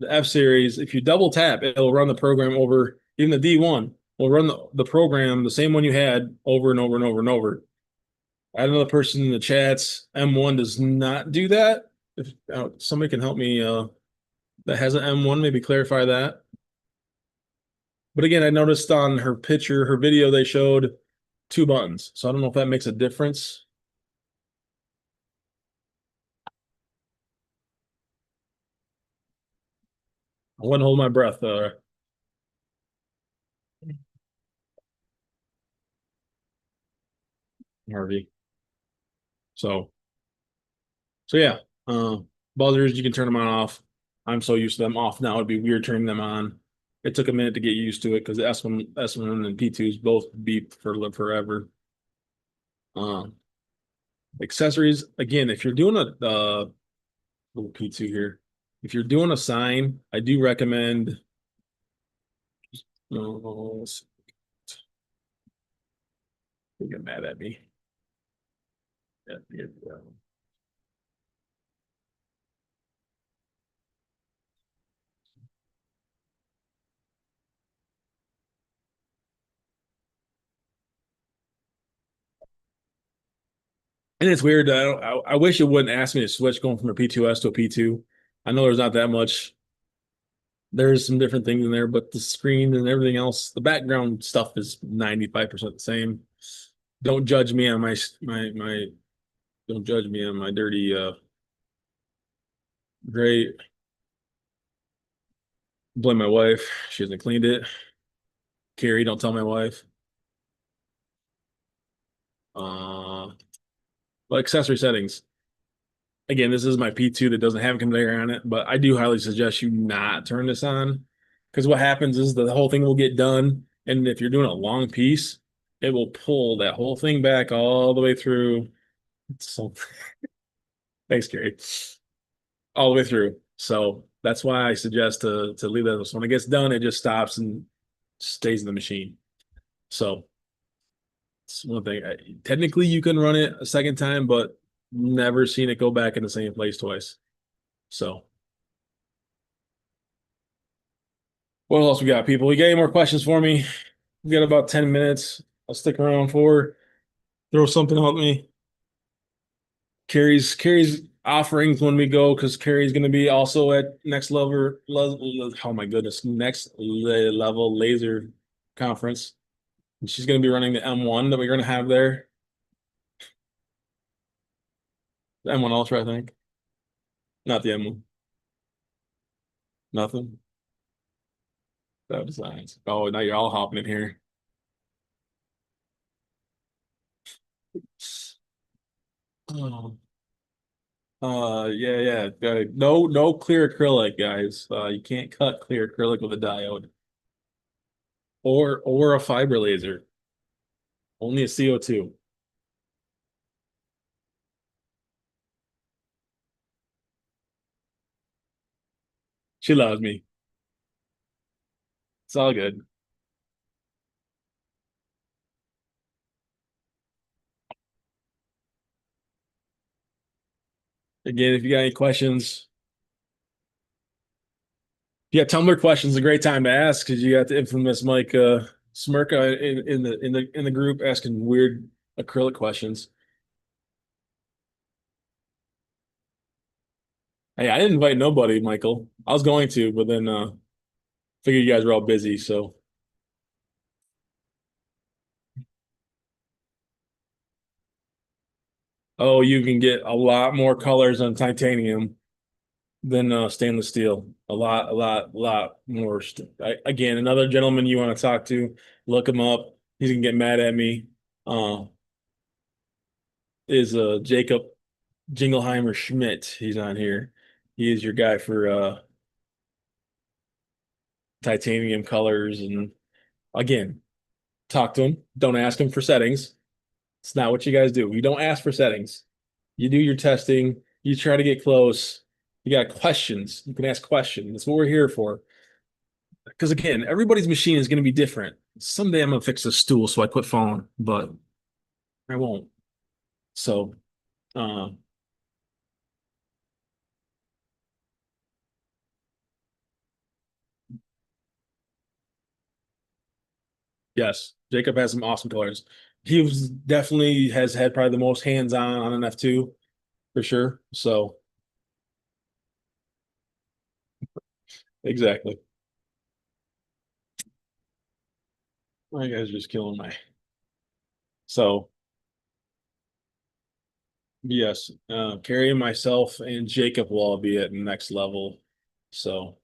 Speaker 1: the F series, if you double tap, it'll run the program over, even the D1 will run the program, the same one you had over and over and over and over. I had another person in the chats. M1 does not do that. If somebody can help me that has an M1, maybe clarify that. But again, I noticed on her picture, her video, they showed two buttons. So I don't know if that makes a difference. I wouldn't hold my breath, Harvey. So, so yeah, uh, buzzers, you can turn them on off. I'm so used to them off now. It'd be weird turning them on. It took a minute to get used to it because S1 and P2s both beep for live forever. Um, Accessories, again, if you're doing a little P2 here, if you're doing a sign, I do recommend. No, they get mad at me. Yeah, yeah. And it's weird. I wish it wouldn't ask me to switch going from a P2S to a P2. I know there's not that much. There's some different things in there, but the screen and everything else, the background stuff is 95% the same. Don't judge me on my don't judge me on my dirty gray. Blame my wife. She hasn't cleaned it. Carrie, don't tell my wife. Uh, but accessory settings. Again, this is my P2 that doesn't have a conveyor on it, but I do highly suggest you not turn this on because what happens is the whole thing will get done. And if you're doing a long piece, it will pull that whole thing back all the way through. So thanks, Gary. All the way through. So that's why I suggest to leave that. So when it gets done, it just stops and stays in the machine. So it's one thing. Technically, you can run it a second time, but never seen it go back in the same place twice. So what else we got, people? You got any more questions for me? We got about 10 minutes. I'll stick around for throw something at me. Carrie's offerings when we go because Carrie's going to be also at next level. Oh my goodness, level laser conference. And she's going to be running the M1 that we're going to have there. The M1 Ultra, I think. Not the M1. Nothing. That designs. Oh, now you're all hopping in here. Oh. Yeah. No clear acrylic, guys. You can't cut clear acrylic with a diode or a fiber laser. Only a CO2. She loves me. It's all good. Again, if you got any questions, if you got Tumblr questions, a great time to ask because you got the infamous Mike Smirka in the group asking weird acrylic questions. Hey, I didn't invite nobody, Michael. I was going to, but then figured you guys were all busy. So, oh, you can get a lot more colors on titanium than stainless steel. A lot more. Again, another gentleman you want to talk to, look him up. He's gonna get mad at me. Uh, is Jacob Jingleheimer Schmidt. He's on here. He is your guy for titanium colors. And again, talk to him. Don't ask him for settings. It's not what you guys do. You don't ask for settings. You do your testing. You try to get close. You got questions. You can ask questions. That's what we're here for. Because again, everybody's machine is going to be different. Someday I'm going to fix this stool, so I quit falling, but I won't. So, uh, yes, Jacob has some awesome colors. He was definitely has had probably the most hands-on on an F2 for sure. So, exactly. My guy's just killing my. So yes, Carrie, myself, and Jacob will all be at next level. So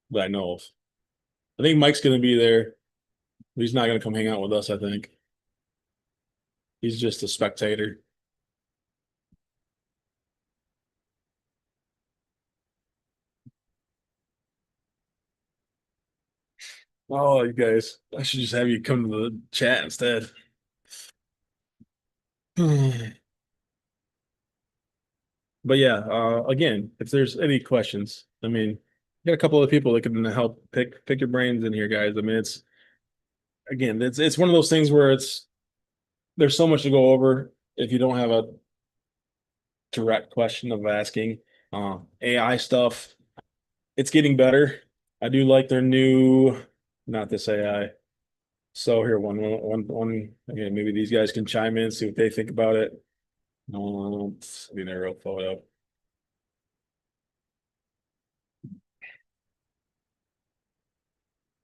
Speaker 1: that I know of. I think Mike's gonna be there. He's not gonna come hang out with us, I think. He's just a spectator. Oh, you guys, I should just have you come to the chat instead. But yeah, again, if there's any questions, I mean, you got a couple of people that can help pick your brains in here, guys. I mean, it's again, it's one of those things where it's there's so much to go over if you don't have a direct question of asking. AI stuff, it's getting better. I do like their new, not this AI. So here, one. Again, maybe these guys can chime in, see what they think about it. The aerial photo.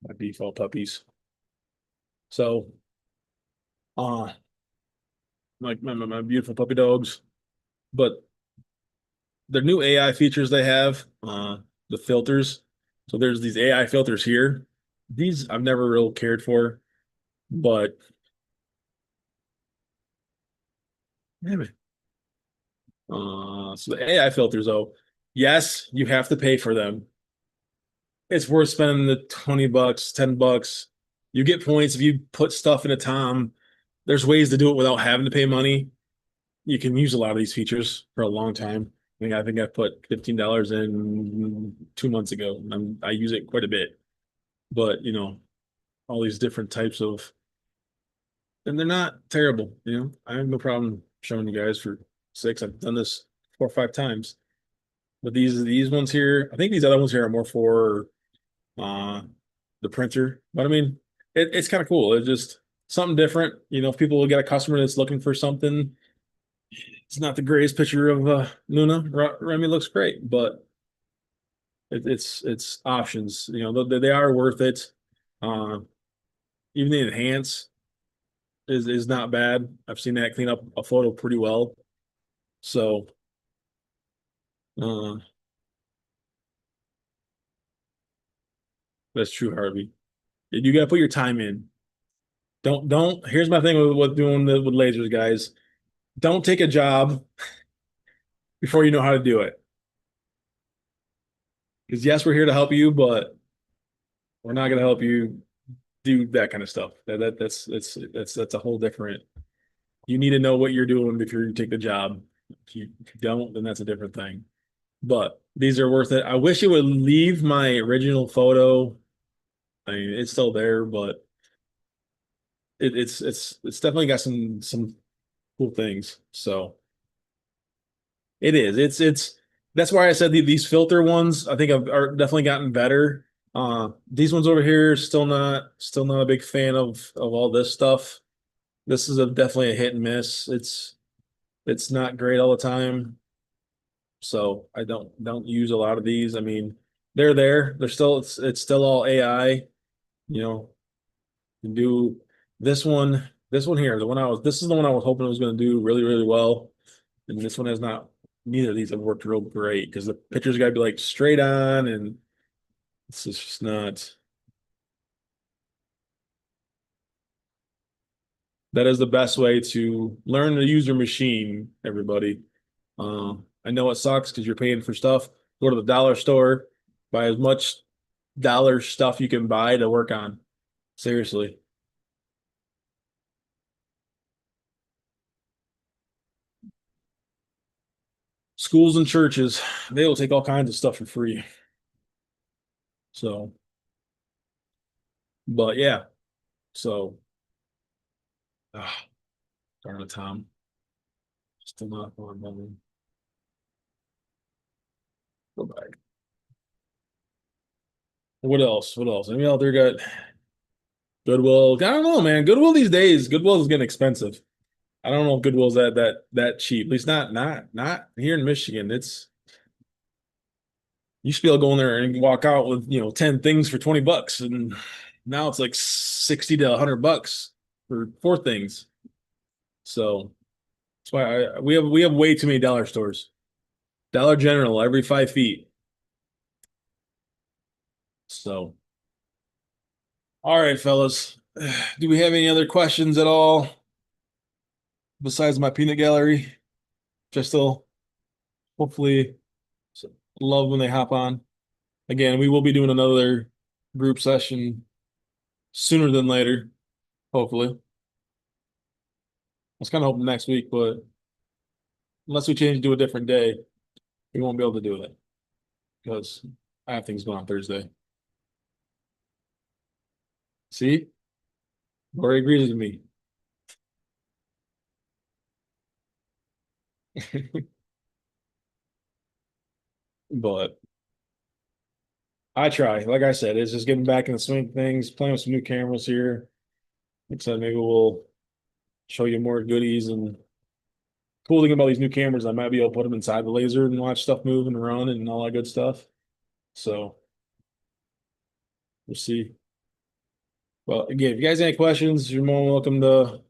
Speaker 1: My default puppies. So, uh, like my beautiful puppy dogs, but their new AI features they have, the filters. So there's these AI filters here. These I've never really cared for, but damn it. So the AI filters, though, yes, you have to pay for them. It's worth spending the 20 bucks, 10 bucks. You get points if you put stuff in a Tom. There's ways to do it without having to pay money. You can use a lot of these features for a long time. I think I put $15 in 2 months ago. I use it quite a bit, but all these different types of, and they're not terrible. I have no problem showing you guys for six. I've done this 4 or 5 times, but these ones here, I think these other ones here are more for uh the printer. But I mean, it's kind of cool. It's just something different. If people get a customer that's looking for something, it's not the greatest picture of Luna. Remy looks great, but it's options. They are worth it. Uh, Even the enhance is not bad. I've seen that clean up a photo pretty well. So uh, that's true, Harvey. You got to put your time in. Don't. Here's my thing with doing with lasers, guys. Don't take a job before you know how to do it. Because yes, we're here to help you, but we're not going to help you do that kind of stuff. That's a whole different. You need to know what you're doing before you take the job. If you don't, then that's a different thing. But these are worth it. I wish it would leave my original photo. I mean, it's still there, but it's definitely got some cool things. So it is. It's that's why I said these filter ones. I think are definitely gotten better. These ones over here still not a big fan of all this stuff. This is definitely a hit and miss. It's not great all the time. So I don't use a lot of these. I mean, they're there. They're still it's still all AI. You know, you can do this one here. This is the one I was hoping it was going to do really, really well. And this one has not. Neither of these have worked real great because the pictures got to be like straight on, and it's just not. That is the best way to learn to use your machine, everybody. I know it sucks because you're paying for stuff. Go to the dollar store, buy as much dollar stuff you can buy to work on. Seriously. Schools and churches, they will take all kinds of stuff for free. So, but yeah. So, ah, darn it, Tom. Still not on. Go back. What else? What else? Any other got Goodwill? I don't know, man. Goodwill these days, Goodwill is getting expensive. I don't know if Goodwill's that cheap. At least not here in Michigan. You should be able to go in there and walk out with 10 things for 20 bucks. And Now it's like 60 to 100 bucks for four things. So that's why we have way too many dollar stores. Dollar General every 5 feet. So, all right, fellas. Do we have any other questions at all besides my peanut gallery? Which I still hopefully love when they hop on. Again, we will be doing another group session sooner than later, hopefully. I was kind of hoping next week, but unless we change to a different day, we won't be able to do it because I have things going on Thursday. See? Lori agrees with me. But I try. Like I said, it's just getting back in the swing of things, playing with some new cameras here. Like I said, maybe we'll show you more goodies. And cool thing about these new cameras, I might be able to put them inside the laser and watch stuff move and run and all that good stuff. So we'll see. Well, again, if you guys have any questions, you're more than welcome to.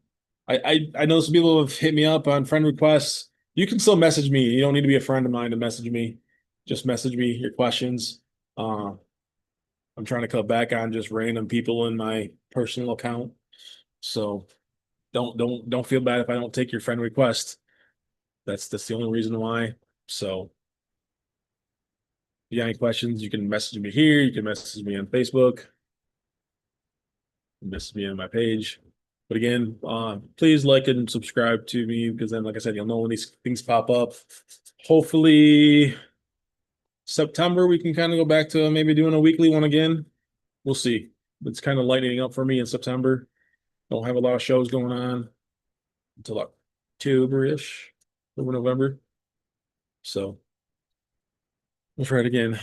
Speaker 1: I know some people have hit me up on friend requests. You can still message me. You don't need to be a friend of mine to message me. Just message me your questions. Uh, I'm trying to cut back on just random people in my personal account. So don't feel bad if I don't take your friend request. That's the only reason why. So if you got any questions, you can message me here. You can message me on Facebook. Message me on my page. But again, please like and subscribe to me because then, like I said, you'll know when these things pop up. Hopefully, September we can kind of go back to maybe doing a weekly one again. We'll see. It's kind of lightening up for me in September. Don't have a lot of shows going on until October-ish, over November. So we'll try it again.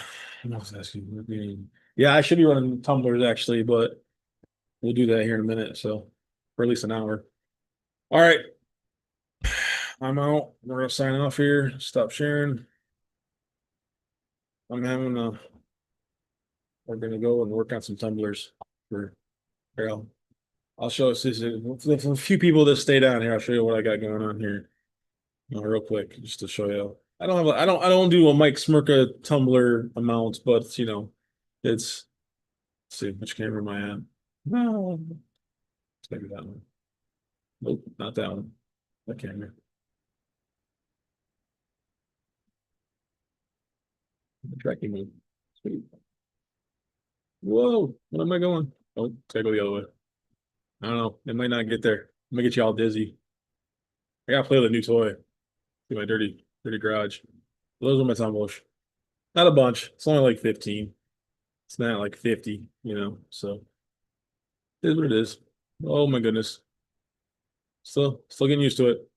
Speaker 1: I was asking. Yeah, I should be running tumblers actually, but we'll do that here in a minute. So for at least an hour. All right. I'm out. We're gonna sign off here. Stop sharing. I'm having a. We're gonna go and work on some tumblers for Carol. I'll show us this. If a few people that stay down here, I'll show you what I got going on here. Real quick, just to show you. I don't have. I don't do a Mike Smirka tumbler amount, but it's. Let's see which camera am I at? No, it's maybe that one. Nope, not that one. That camera. The tracking move. Sweet. Whoa, where am I going? Oh, it's gotta go the other way. I don't know. It might not get there. I'm gonna get you all dizzy. I gotta play with a new toy. See my dirty garage. Those are my tumblers. Not a bunch. It's only like 15. It's not like 50. So it is what it is. Oh my goodness. Still getting used to it.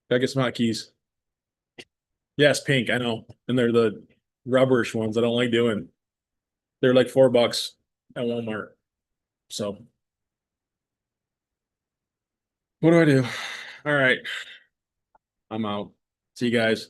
Speaker 1: Gotta get some hotkeys. Yes, pink, I know. And they're the rubberish ones I don't like doing. They're like $4 at Walmart. So what do I do? All right. I'm out. See you guys.